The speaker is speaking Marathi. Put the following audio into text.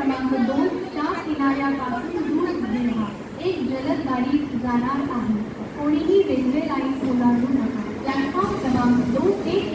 क्रमांक 2 च्या किनाऱ्यापासून दूर उभे एक जलद गाडी जाणार आहे. कोणीही रेल्वे लाईन ओलांडू नका. प्लॅटफॉर्म क्रमांक 2 ते